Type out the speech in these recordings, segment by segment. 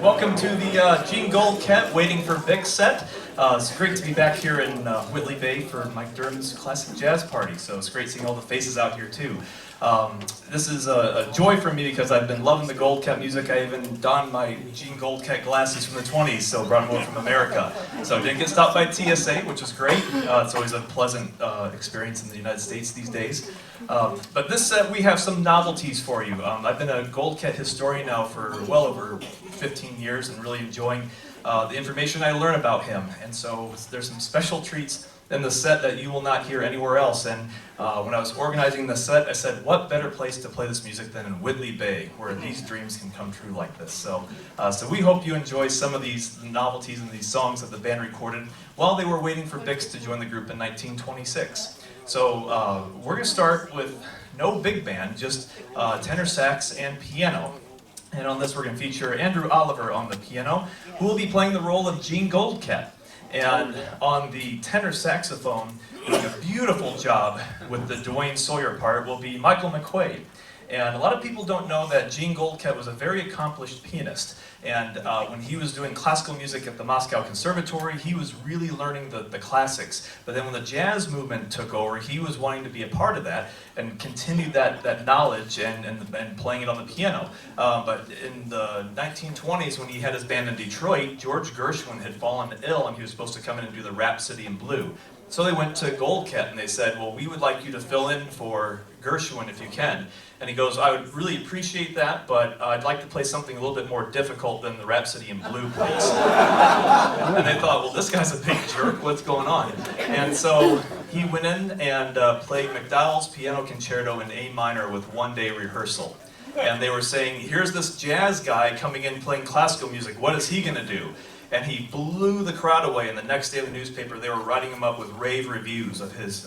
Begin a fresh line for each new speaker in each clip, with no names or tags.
Welcome to the Jean Goldkette Waiting for Vic set. It's great to be back here in Whitley Bay for Mike Durham's classic jazz party, so it's great seeing all the faces out here too. This is a joy for me because I've been loving the Goldkette music. I even donned my Jean Goldkette glasses from the 20s, so brought them over from America. So I didn't get stopped by TSA, which is great. It's always a pleasant experience in the United States these days. But this set, we have some novelties for you. I've been a Goldkette historian now for well over 15 years and really enjoying the information I learn about him. And so there's some special treats in the set that you will not hear anywhere else. And when I was organizing the set, I said, what better place to play this music than in Whitley Bay, where these dreams can come true like this. So we hope you enjoy some of these novelties and these songs that the band recorded while they were waiting for Bix to join the group in 1926. So we're going to start with no big band, just tenor sax and piano. And on this we're going to feature Andrew Oliver on the piano, who will be playing the role of Jean Goldkette. And on the tenor saxophone, doing a beautiful job with the Dwayne Sawyer part, will be Michael McQuaid. And a lot of people don't know that Jean Goldkette was a very accomplished pianist. And when he was doing classical music at the Moscow Conservatory, he was really learning the classics. But then when the jazz movement took over, he was wanting to be a part of that and continued that knowledge and playing it on the piano. But in the 1920s, when he had his band in Detroit, George Gershwin had fallen ill and he was supposed to come in and do the Rhapsody in Blue. So they went to Goldkette and they said, well, we would like you to fill in for Gershwin if you can. And he goes, I would really appreciate that, but I'd like to play something a little bit more difficult than the Rhapsody in Blue, please. And they thought, well, this guy's a big jerk, what's going on? And so he went in and played McDowell's Piano Concerto in A minor with one-day rehearsal. And they were saying, here's this jazz guy coming in playing classical music, what is he gonna do? And he blew the crowd away, and the next day in the newspaper they were writing him up with rave reviews of his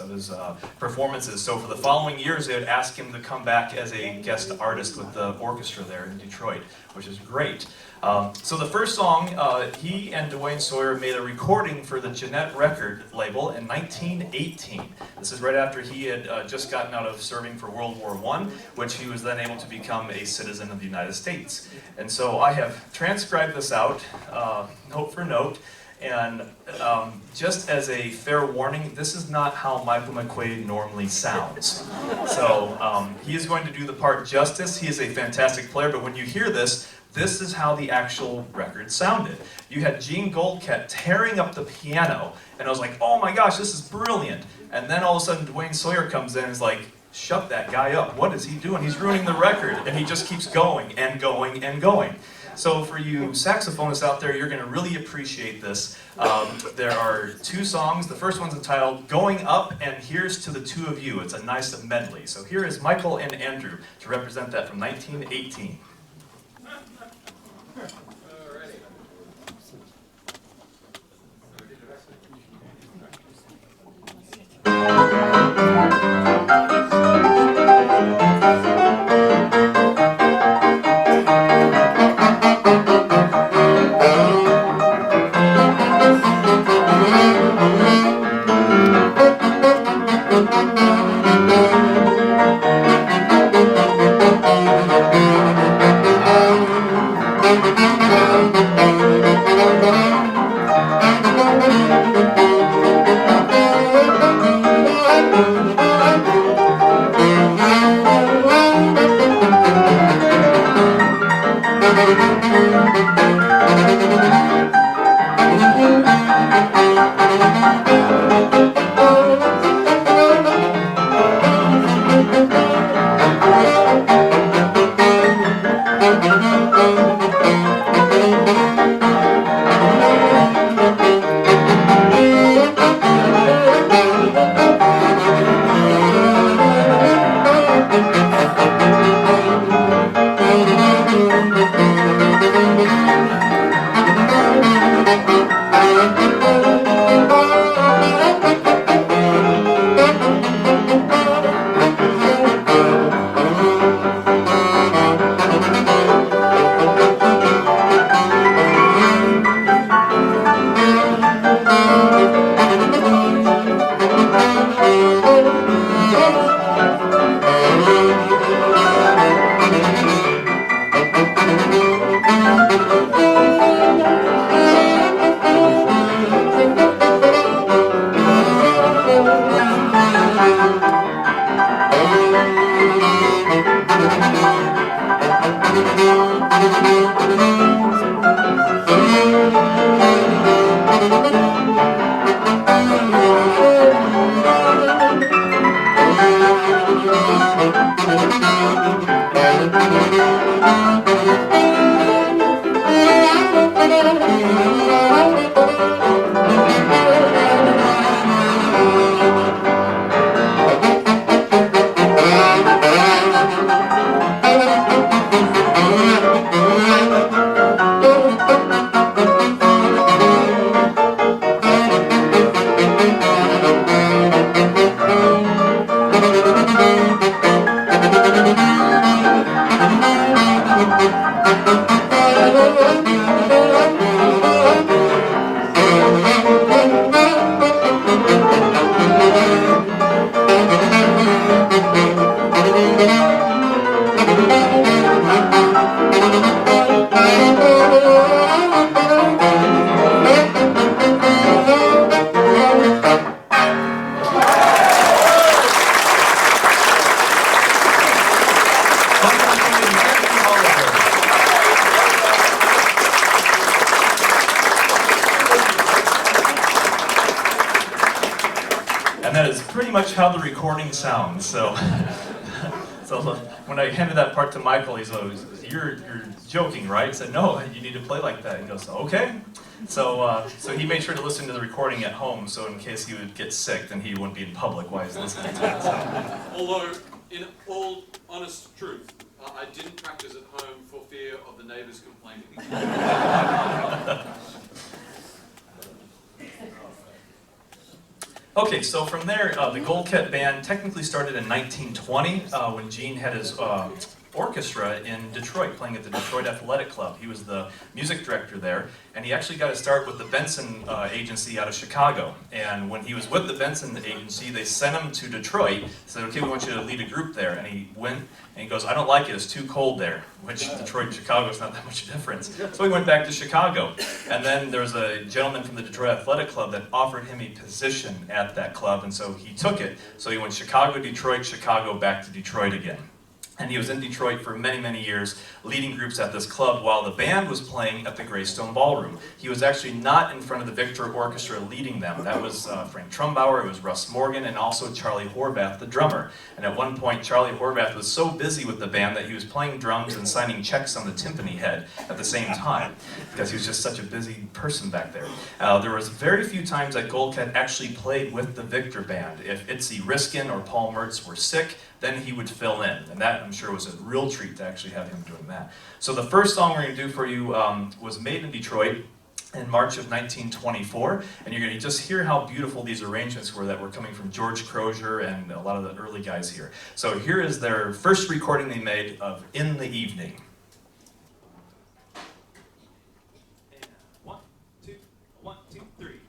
performances. So for the following years they would ask him to come back as a guest artist with the orchestra there in Detroit, which is great. So the first song, he and Dwayne Sawyer made a recording for the Jeanette record label in 1918. This is right after he had just gotten out of serving for World War I, which he was then able to become a citizen of the United States. And so I have transcribed this out, note for note, and just as a fair warning, this is not how Michael McQuaid normally sounds. So he is going to do the part justice. He is a fantastic player, but when you hear this, this is how the actual record sounded. You had Jean Goldkette tearing up the piano, and I was like, oh my gosh, this is brilliant. And then all of a sudden Dwayne Sawyer comes in and is like, shut that guy up, what is he doing? He's ruining the record. And he just keeps going and going and going. So for you saxophonists out there, you're going to really appreciate this. There are two songs. The first one's entitled Going Up and Here's to the Two of You. It's a nice medley. So here is Michael and Andrew to represent that from 1918. And that is pretty much how the recording sounds. So, when I handed that part to Michael, he said, "You're joking, right?" I said, "No, you need to play like that." He goes, "Okay." So he made sure to listen to the recording at home, so in case he would get sick, then he wouldn't be in public while he's listening to it. So.
Although, in all honest truth, I didn't practice at home for fear of the neighbours complaining.
Okay, so from there, the Goldkette Band technically started in 1920 when Jean had his orchestra in Detroit, playing at the Detroit Athletic Club. He was the music director there, and he actually got to start with the Benson Agency out of Chicago. And when he was with the Benson Agency, they sent him to Detroit, said, "Okay, we want you to lead a group there." And he went, and he goes, "I don't like it, it's too cold there," which Detroit and Chicago is not that much difference. So he went back to Chicago. And then there was a gentleman from the Detroit Athletic Club that offered him a position at that club, and so he took it. So he went Chicago, Detroit, Chicago, back to Detroit again. And he was in Detroit for many, many years, leading groups at this club while the band was playing at the Greystone Ballroom. He was actually not in front of the Victor Orchestra leading them. That was Frank Trumbauer, it was Russ Morgan, and also Charlie Horvath, the drummer. And at one point, Charlie Horvath was so busy with the band that he was playing drums and signing checks on the timpani head at the same time, because he was just such a busy person back there. There was very few times that Goldkette actually played with the Victor band. If Itzy Riskin or Paul Mertz were sick, then he would fill in, and that, I'm sure, was a real treat to actually have him doing that. So the first song we're going to do for you was made in Detroit in March of 1924, and you're going to just hear how beautiful these arrangements were that were coming from George Crozier and a lot of the early guys here. So here is their first recording they made of "In the Evening." And 1, 2, 1, 2, 3.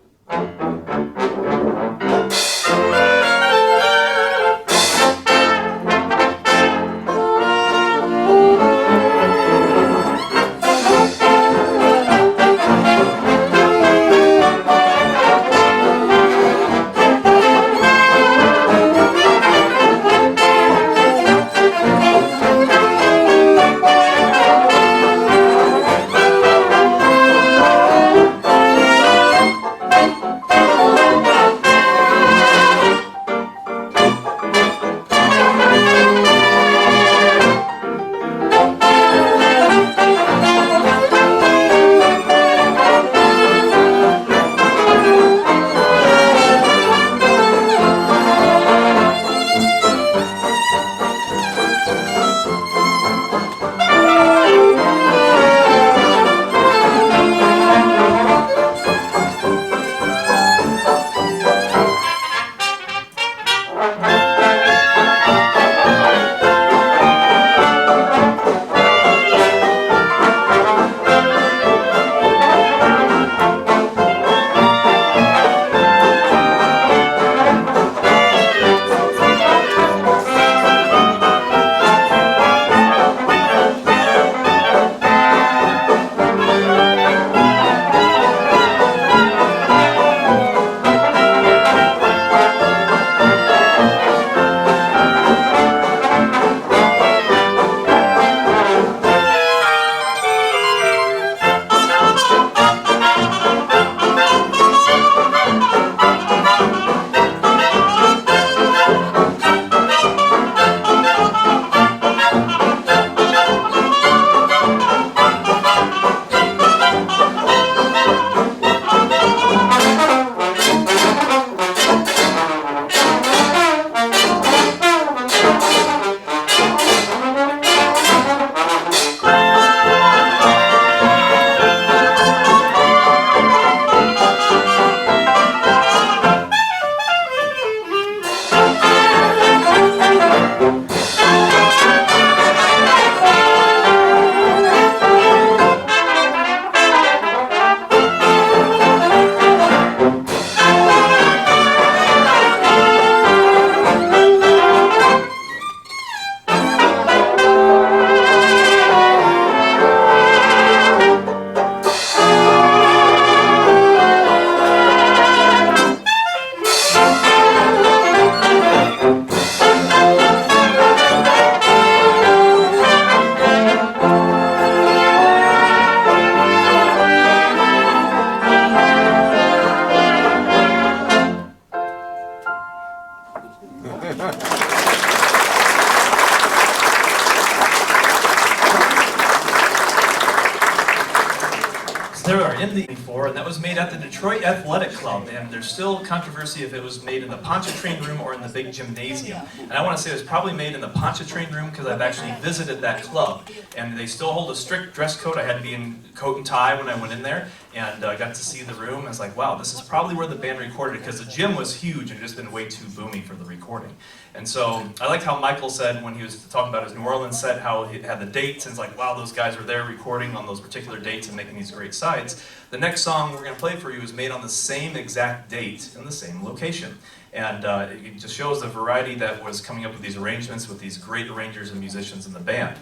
There are in the before, and that was made at the Detroit Athletic Club, and there's still controversy if it was made in the Pontchartrain room or in the big gymnasium. And I want to say it was probably made in the Pontchartrain room because I've actually visited that club, and they still hold a strict dress code. I had to be in coat and tie when I went in there, and I got to see the room. I was like, wow, this is probably where the band recorded it, because the gym was huge and just been way too boomy for the recording. And so I like how Michael said when he was talking about his New Orleans set, how he had the dates, and it's like, wow, those guys were there recording on those particular dates and making these great sides. The next song we're going to play for you is made on the same exact date in the same location. And it just shows the variety that was coming up with these arrangements with these great arrangers and musicians in the band.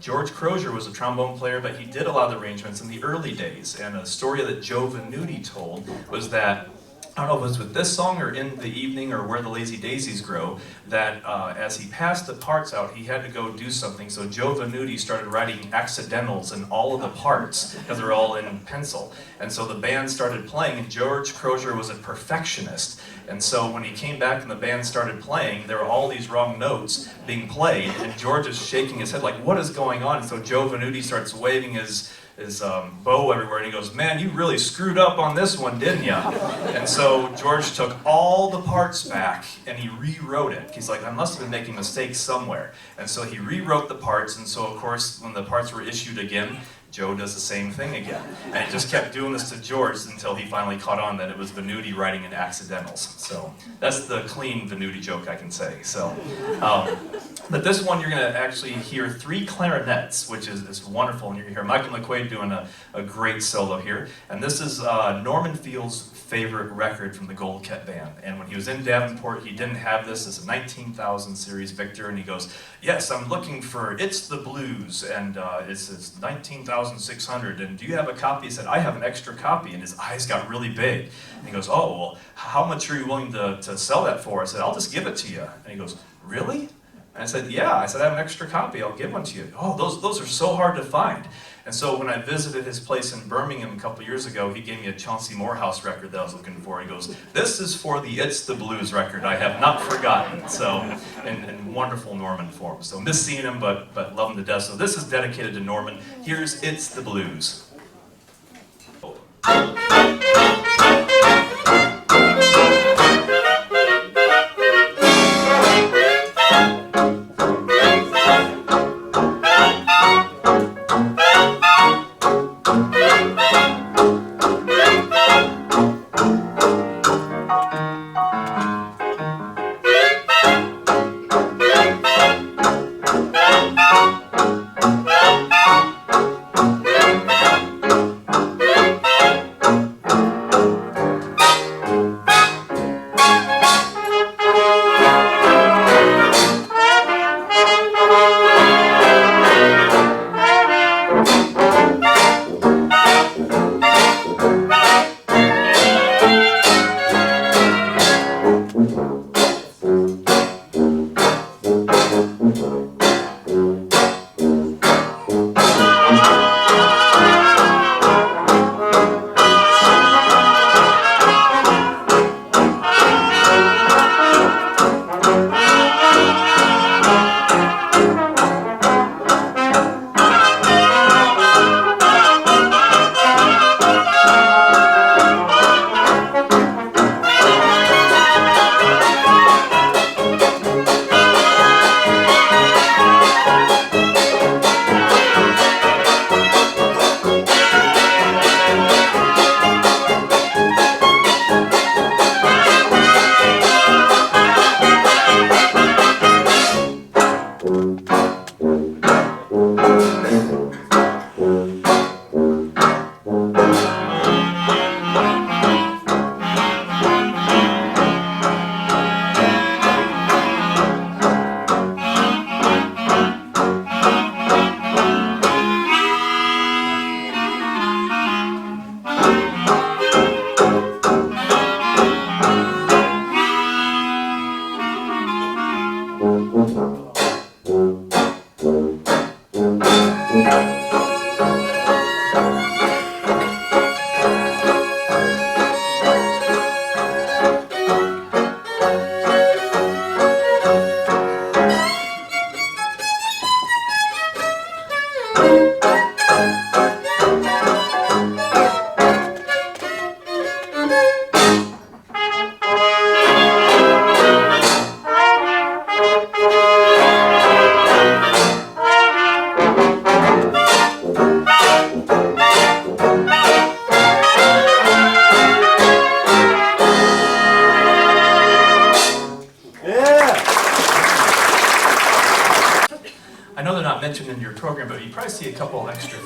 George Crozier was a trombone player, but he did a lot of the arrangements in the early days. And a story that Joe Venuti told was that, I don't know if it was with this song or In the Evening or Where the Lazy Daisies Grow, that as he passed the parts out, he had to go do something. So Joe Venuti started writing accidentals in all of the parts because they're all in pencil. And so the band started playing, and George Crozier was a perfectionist. And so when he came back and the band started playing, there were all these wrong notes being played, and George is shaking his head like, what is going on? And so Joe Venuti starts waving his bow everywhere, and he goes, man, you really screwed up on this one, didn't you? And so George took all the parts back and he rewrote it. He's like, I must have been making mistakes somewhere. And so he rewrote the parts, and so of course when the parts were issued again, Joe does the same thing again. And he just kept doing this to George until he finally caught on that it was Venuti writing in accidentals. So that's the clean Venuti joke I can say. So, but this one you're going to actually hear 3 clarinets, which is wonderful. And you're going to hear Michael McQuaid doing a great solo here. And this is Norman Field's favorite record from the Goldkette Band. And when he was in Davenport, he didn't have this as a 19,000 series Victor, and he goes, yes, I'm looking for It's the Blues, and it's 19,600, and do you have a copy? He said, I have an extra copy, and his eyes got really big. And he goes, oh, well, how much are you willing to sell that for? I said, I'll just give it to you. And he goes, really? And I said, yeah. I said, I have an extra copy. I'll give one to you. Oh, those are so hard to find. And so when I visited his place in Birmingham a couple years ago, he gave me a Chauncey Morehouse record that I was looking for. He goes, this is for the It's the Blues record I have not forgotten. So, in wonderful Norman form. So miss seeing him, but love him to death. So this is dedicated to Norman. Here's It's the Blues.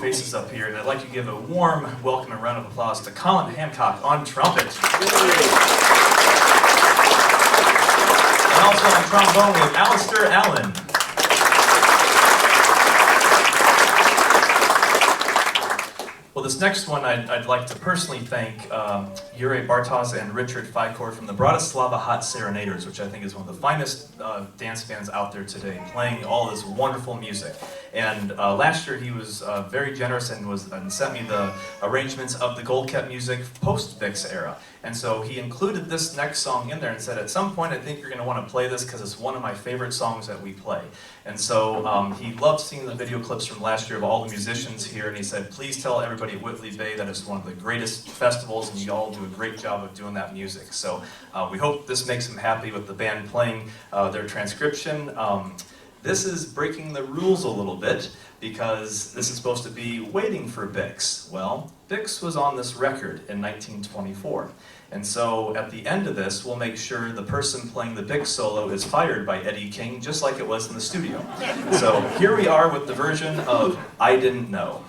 faces up here, and I'd like to give a warm welcome and round of applause to Colin Hancock on trumpet. And also on trombone with Alistair Allen. Well, this next one, I'd like to personally thank Jure Bartos and Richard Fikor from the Bratislava Hot Serenaders, which I think is one of the finest dance bands out there today, playing all this wonderful music. And last year he was very generous and sent me the arrangements of the Goldkette music post-Vix era. And so he included this next song in there and said, at some point I think you're going to want to play this because it's one of my favorite songs that we play. And so he loved seeing the video clips from last year of all the musicians here, and he said, please tell everybody at Whitley Bay that it's one of the greatest festivals and you all do a great job of doing that music. So we hope this makes him happy with the band playing their transcription. This is breaking the rules a little bit because this is supposed to be waiting for Bix. Well, Bix was on this record in 1924. And so at the end of this, we'll make sure the person playing the Bix solo is fired by Eddie King, just like it was in the studio. So here we are with the version of I Didn't Know.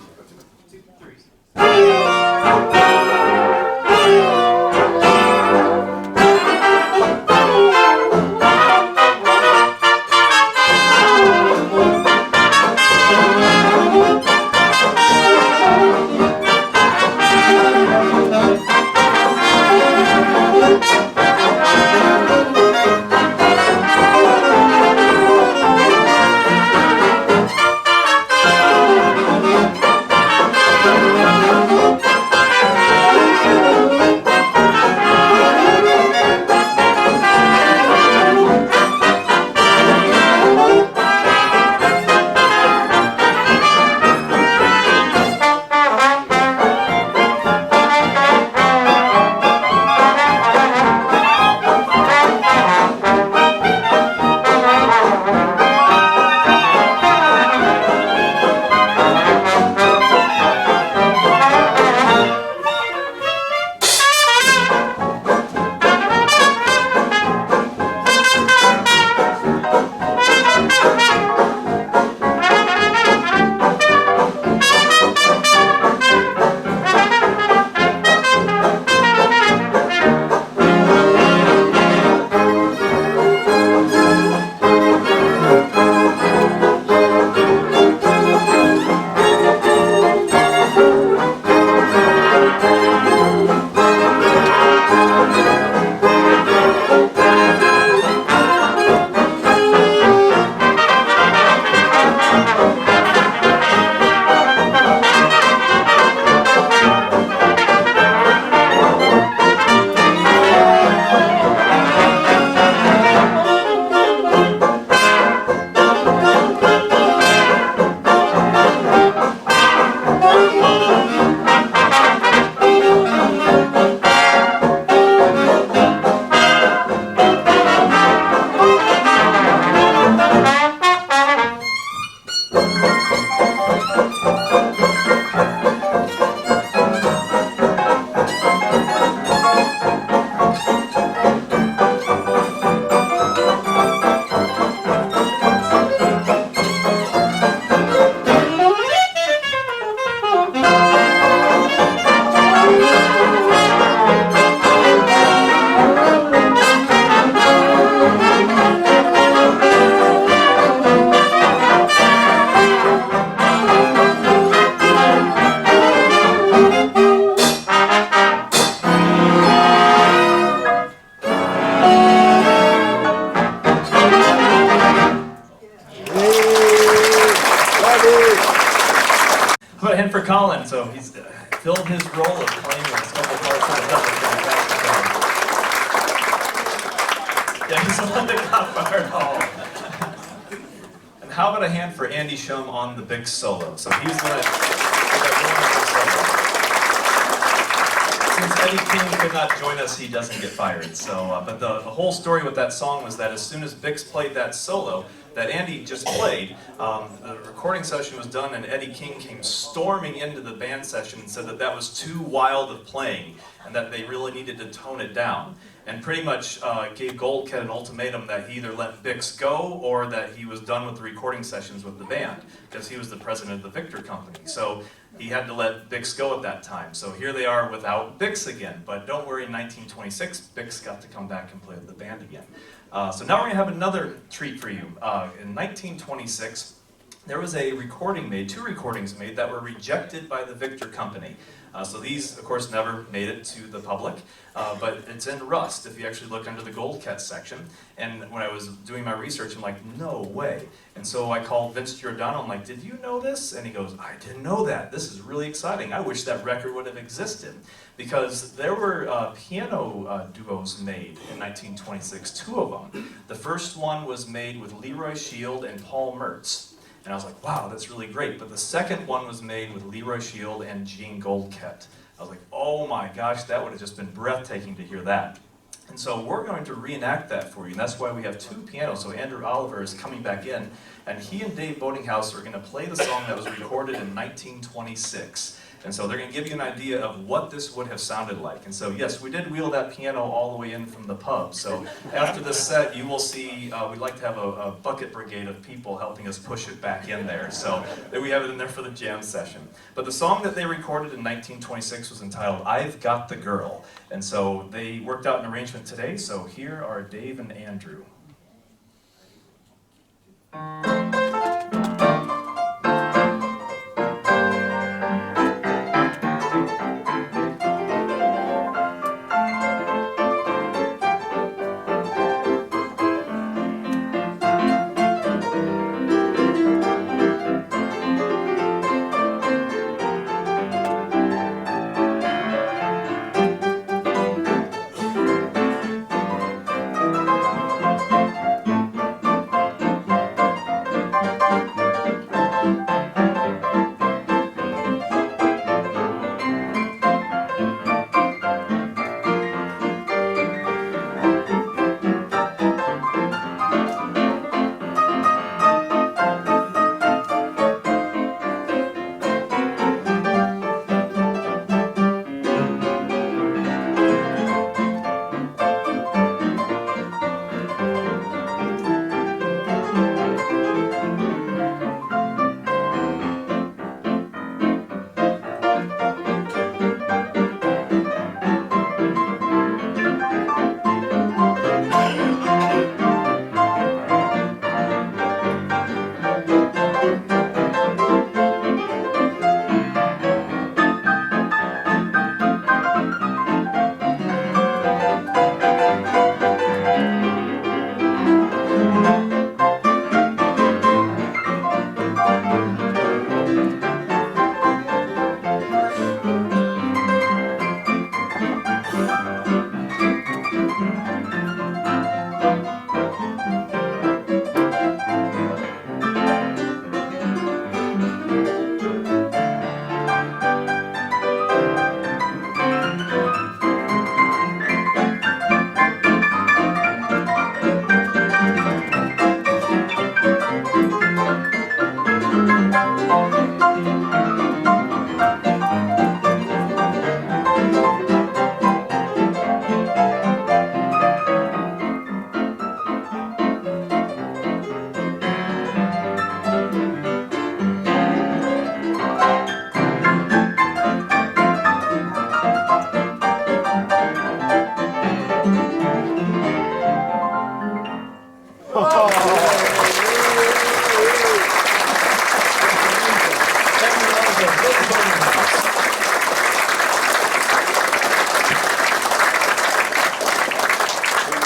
Put a hand for Colin, so he's filled his role of playing with a couple parts of the fantastic job. Yeah, he's the one that got fired all. And how about a hand for Andy Schuum on the big solo? So he's gonna since Eddie King could not join us, he doesn't get fired. So, but the whole story with that song was that as soon as Bix played that solo that Andy just played, the recording session was done and Eddie King came storming into the band session and said that that was too wild of playing and that they really needed to tone it down. And pretty much gave Goldkette an ultimatum that he either let Bix go or that he was done with the recording sessions with the band because he was the president of the Victor Company. So he had to let Bix go at that time. So here they are without Bix again. But don't worry, in 1926, Bix got to come back and play with the band again. So now we're going to have another treat for you. In 1926, there was a recording made, 2 recordings made that were rejected by the Victor Company. So these, of course, never made it to the public, but it's in rust if you actually look under the Goldkette section. And when I was doing my research, I'm like, no way. And so I called Vince Giordano, I'm like, did you know this? And he goes, I didn't know that. This is really exciting. I wish that record would have existed. Because there were piano duos made in 1926, 2 of them. The first one was made with Leroy Shield and Paul Mertz. And I was like, wow, that's really great. But the second one was made with Leroy Shield and Jean Goldkette. I was like, oh my gosh, that would have just been breathtaking to hear that. And so we're going to reenact that for you. And that's why we have 2 pianos. So Andrew Oliver is coming back in. And he and Dave Boeddinghaus are going to play the song that was recorded in 1926. And so they're going to give you an idea of what this would have sounded like. And so yes, we did wheel that piano all the way in from the pub. So after this set, you will see, we'd like to have a bucket brigade of people helping us push it back in there. So we have it in there for the jam session. But the song that they recorded in 1926 was entitled, I've Got the Girl. And so they worked out an arrangement today. So here are Dave and Andrew.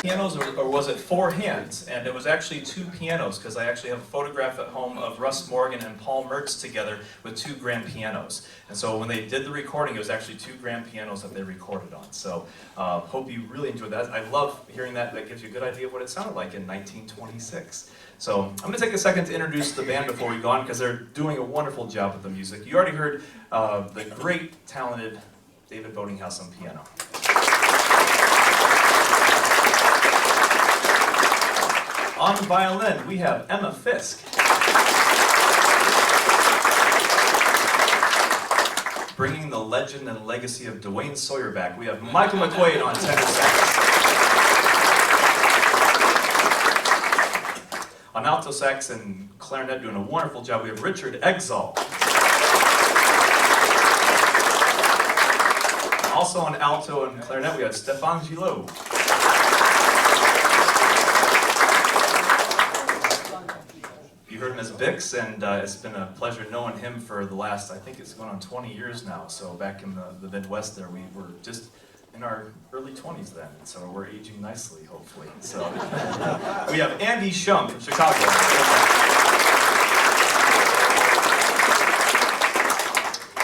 Pianos, or was it 4 hands? And it was actually 2 pianos, because I actually have a photograph at home of Russ Morgan and Paul Mertz together with 2 grand pianos. And so when they did the recording, it was actually 2 grand pianos that they recorded on. So hope you really enjoyed that. I love hearing that. That gives you a good idea of what it sounded like in 1926. So I'm going to take a second to introduce the band before we go on, because they're doing a wonderful job with the music. You already heard the great, talented David Boeddinghaus on piano. On violin, we have Emma Fisk. Bringing the legend and legacy of Dwayne Sawyer back, we have Michael McQuaid on tenor sax. On alto sax and clarinet, doing a wonderful job, we have Richard Exall. also on alto and clarinet, we have Stephane Gillot. You heard him as Bix, and it's been a pleasure knowing him for the last, I think it's going on 20 years now. So back in the Midwest there, we were just in our early 20s then, so we're aging nicely, hopefully. So we have Andy Schuum from Chicago.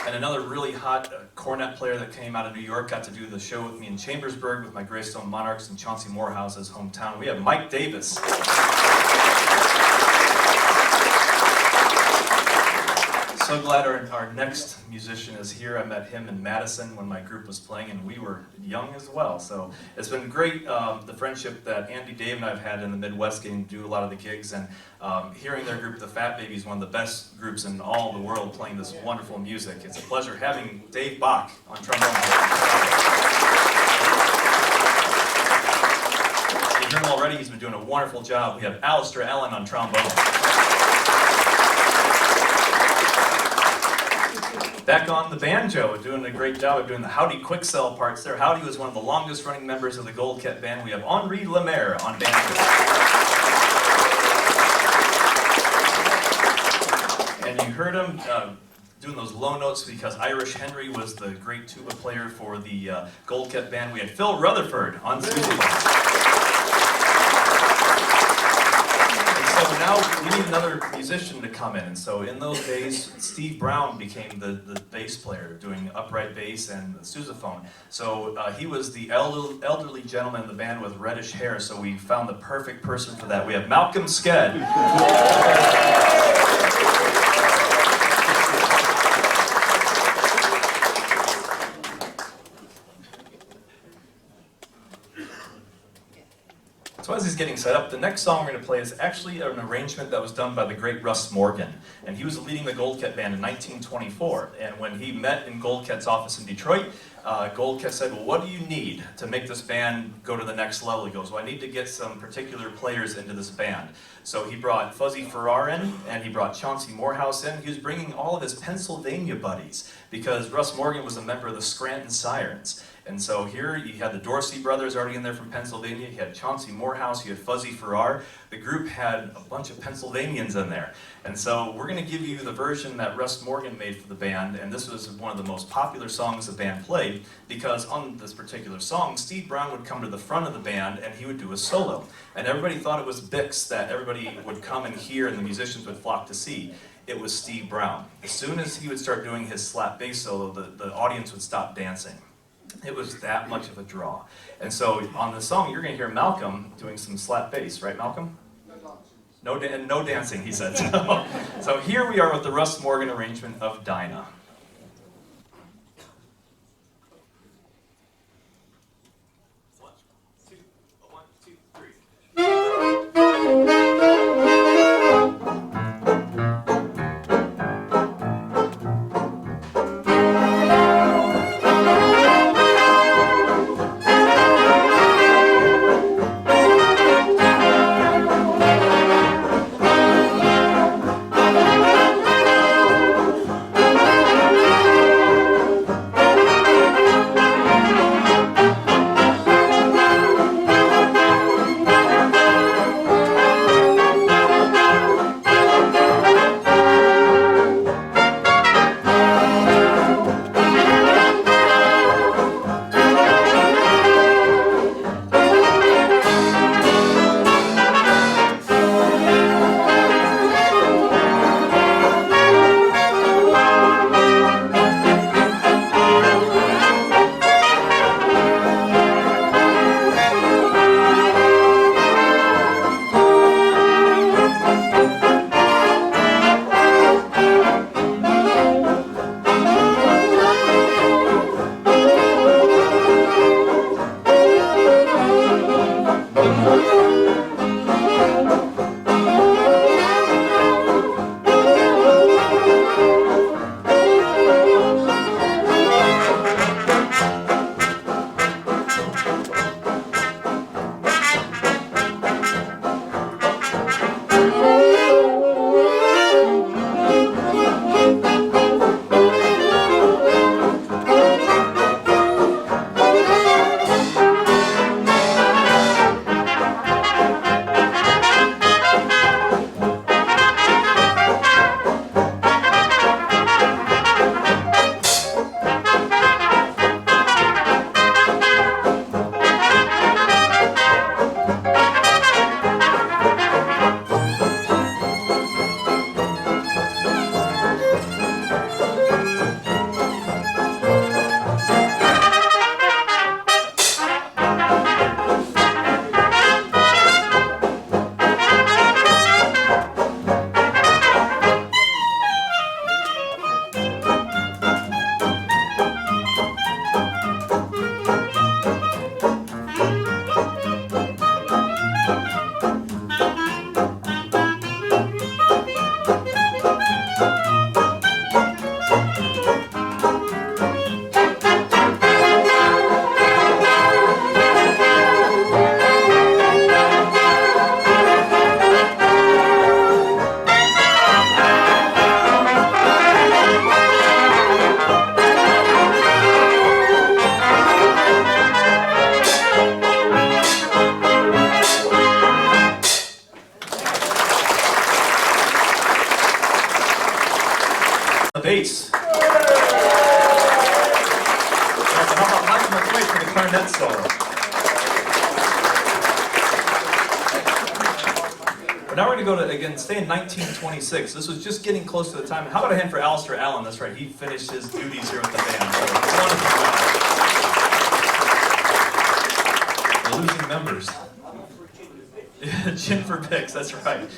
And another really hot cornet player that came out of New York, got to do the show with me in Chambersburg with my Greystone Monarchs in Chauncey Morehouse's hometown. We have Mike Davis. So glad our next musician is here. I met him in Madison when my group was playing, and we were young as well. So it's been great, the friendship that Andy, Dave, and I've had in the Midwest, getting to do a lot of the gigs, and hearing their group, the Fat Babies, one of the best groups in all the world, playing this wonderful music. It's a pleasure having Dave Bock on trombone. You heard him already. He's been doing a wonderful job. We have Alistair Allen on trombone. Back on the banjo, doing a great job of doing the Howdy Quicksell parts there. Howdy was one of the longest running members of the Goldkette band. We have Lemair on banjo. And you heard him doing those low notes because Irish Henry was the great tuba player for the Goldkette band. We had Phil Rutherford on sousaphone. So now we need another musician to come in, and so in those days, Steve Brown became the bass player, doing upright bass and the sousaphone. So he was the elderly gentleman in the band with reddish hair, so we found the perfect person for that. We have Malcolm Sked. So as he's getting set up, the next song we're going to play is actually an arrangement that was done by the great Russ Morgan. And he was leading the Goldkette band in 1924. And when he met in Goldkette's office in Detroit, Goldkette said, well, what do you need to make this band go to the next level? He goes, well, I need to get some particular players into this band. So he brought Fuzzy Farrar in, and he brought Chauncey Morehouse in. He was bringing all of his Pennsylvania buddies, because Russ Morgan was a member of the Scranton Sirens. And so here you had the Dorsey brothers already in there from Pennsylvania. You had Chauncey Morehouse, you had Fuzzy Farrar. The group had a bunch of Pennsylvanians in there. And so we're going to give you the version that Russ Morgan made for the band, and this was one of the most popular songs the band played, because on this particular song, Steve Brown would come to the front of the band and he would do a solo. And everybody thought it was Bix that everybody would come and hear and the musicians would flock to see. It was Steve Brown. As soon as he would start doing his slap bass solo, the audience would stop dancing. It was that much of a draw. And so on the song, you're going to hear Malcolm doing some slap bass, right, Malcolm? No dancing, he said. So here we are with the Russ Morgan arrangement of Dinah. One, two, three. And how about Mike McQuaid for the cornet solo? But now we're going to go to, again, stay in 1926. This was just getting close to the time. How about a hand for Alistair Allen? That's right, he finished his duties here with the band. So, wonderful job. We're losing members. Gin for Bix, that's right.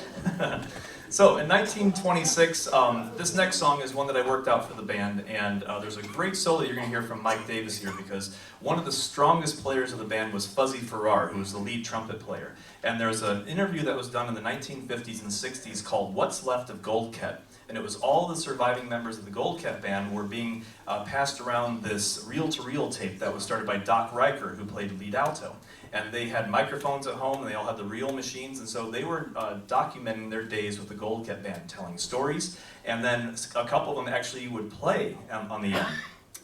So in 1926, this next song is one that I worked out for the band, and there's a great solo you're going to hear from Mike Davis here, because one of the strongest players of the band was Fuzzy Farrar, who was the lead trumpet player. And there's an interview that was done in the 1950s and 60s called What's Left of Goldkette, and it was all the surviving members of the Goldkette band were being passed around this reel-to-reel tape that was started by Doc Riker, who played lead alto. And they had microphones at home, and they all had the reel machines, and so they were documenting their days with the Goldkette band, telling stories, and then a couple of them actually would play on the end.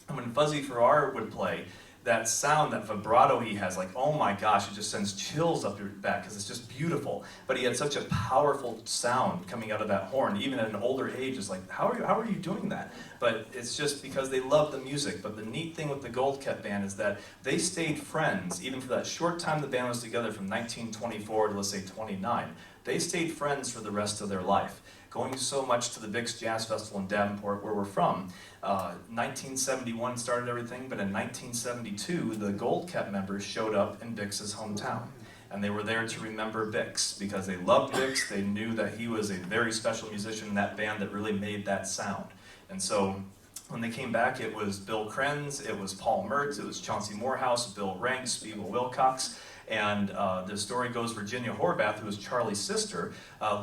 And when Fuzzy Farrar would play, that sound, that vibrato he has, like, oh my gosh, it just sends chills up your back, because it's just beautiful. But he had such a powerful sound coming out of that horn, even at an older age. It's like, how are you doing that? But it's just because they love the music. But the neat thing with the Goldkette band is that they stayed friends, even for that short time the band was together, from 1924 to, let's say, 29. They stayed friends for the rest of their life, going so much to the Bix Jazz Festival in Davenport, where we're from. 1971 started everything, but in 1972, the Goldkette members showed up in Bix's hometown. And they were there to remember Bix, because they loved Bix. They knew that he was a very special musician in that band that really made that sound. And so when they came back, it was Bill Krenz, it was Paul Mertz, it was Chauncey Morehouse, Bill Rank, Spiegel Wilcox. And the story goes Virginia Horvath, who was Charlie's sister,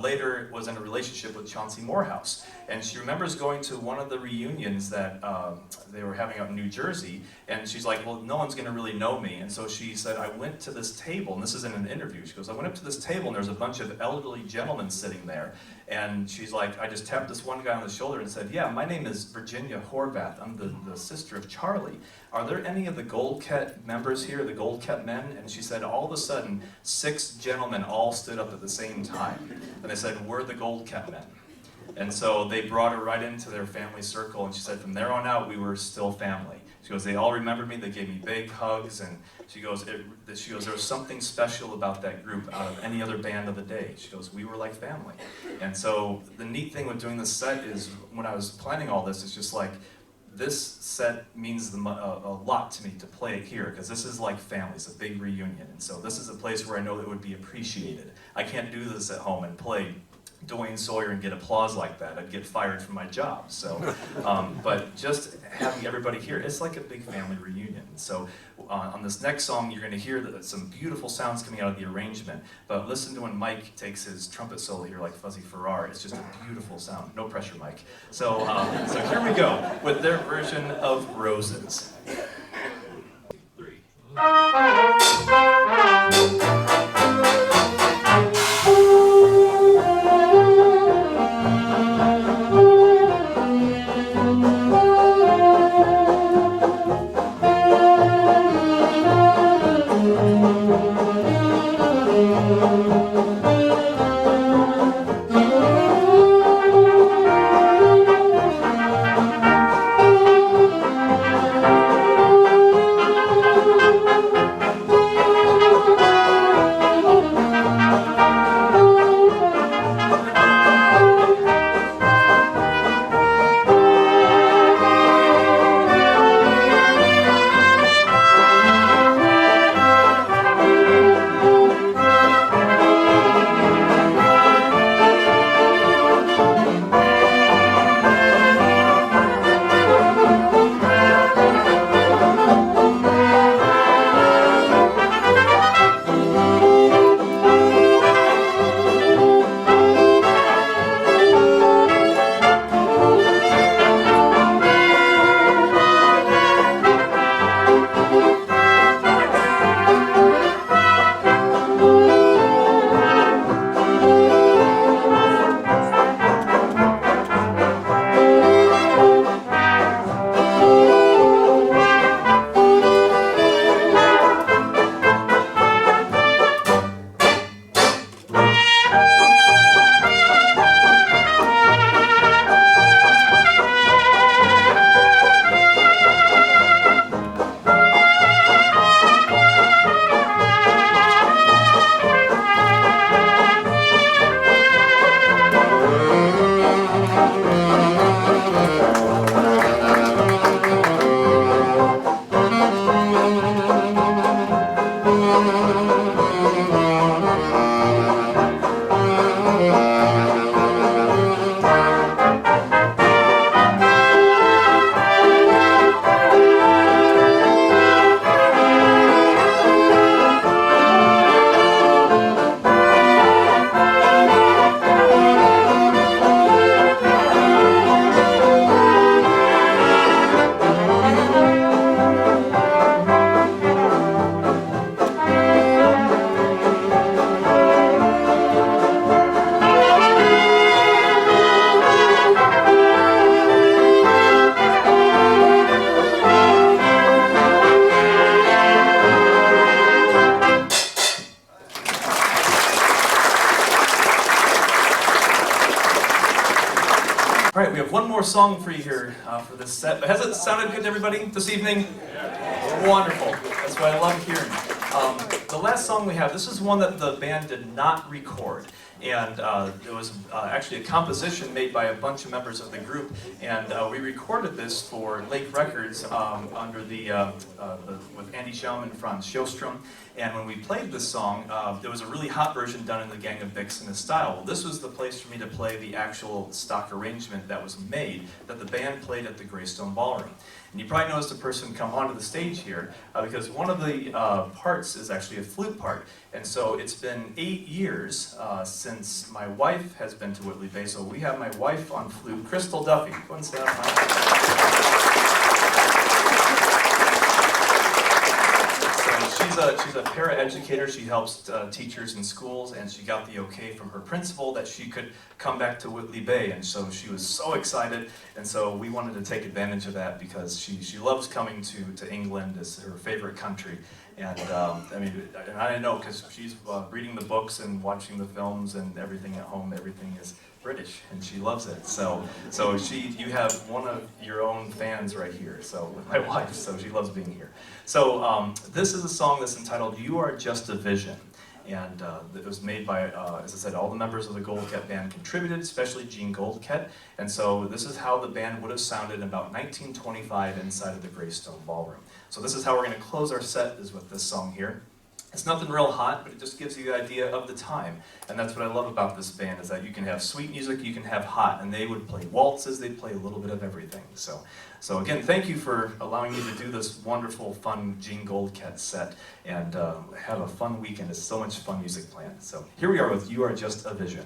later was in a relationship with Chauncey Morehouse. And she remembers going to one of the reunions that they were having out in New Jersey, and she's like, well, no one's going to really know me. And so she said, I went to this table, and this is in an interview. She goes, I went up to this table, and there's a bunch of elderly gentlemen sitting there. And she's like, I just tapped this one guy on the shoulder and said, yeah, my name is Virginia Horvath. I'm the sister of Charlie. Are there any of the Goldkette members here, the Goldkette men? And she said, all of a sudden, 6 gentlemen all stood up at the same time. And they said, we're the Goldkette men. And so they brought her right into their family circle, and she said, from there on out, we were still family. She goes, they all remembered me, they gave me big hugs, and she goes, there was something special about that group out of any other band of the day. She goes, we were like family. And so the neat thing with doing this set is, when I was planning all this, it's just like, this set means a lot to me to play it here, because this is like family, it's a big reunion. And so this is a place where I know that it would be appreciated. I can't do this at home and play Dwayne Sawyer and get applause like that. I'd get fired from my job. So, but just having everybody here, it's like a big family reunion. So on this next song, you're going to hear some beautiful sounds coming out of the arrangement. But listen to when Mike takes his trumpet solo here, like Fuzzy Farrar. It's just a beautiful sound. No pressure, Mike. So, so here we go with their version of Roses.
3.
one more song for you here for this set. Has it sounded good to everybody this evening? Yeah. Wonderful. That's what I love hearing. The last song we have, this is one that the band did not record. And it was actually a composition made by a bunch of members of the group, and we recorded this for Lake Records under with Andy Schuum and Franz Sjöström. And when we played this song, there was a really hot version done in the Gang of Bix in this style. Well, this was the place for me to play the actual stock arrangement that was made, that the band played at the Greystone Ballroom. And you probably noticed a person come onto the stage here, because one of the parts is actually a flute part. And so it's been 8 years since my wife has been to Whitley Bay, so we have my wife on flute, Joh Duffee. Go ahead and say that. She's a para-educator. She helps teachers in schools, and she got the okay from her principal that she could come back to Whitley Bay, and so she was so excited, and so we wanted to take advantage of that because she loves coming to England. It's her favorite country, and I know because she's reading the books and watching the films and everything at home. Everything is British, and she loves it. So you have one of your own fans right here. So with my wife, so she loves being here. So this is a song that's entitled "You Are Just a Vision," and it was made by, as I said, all the members of the Goldkette band contributed, especially Jean Goldkette. And so this is how the band would have sounded in about 1925 inside of the Greystone Ballroom. So this is how we're going to close our set, is with this song here. It's nothing real hot, but it just gives you the idea of the time. And that's what I love about this band, is that you can have sweet music, you can have hot, and they would play waltzes, they'd play a little bit of everything. So again, thank you for allowing me to do this wonderful, fun Jean Goldkette set, and have a fun weekend. It's so much fun music planned. So here we are with "You Are Just a Vision."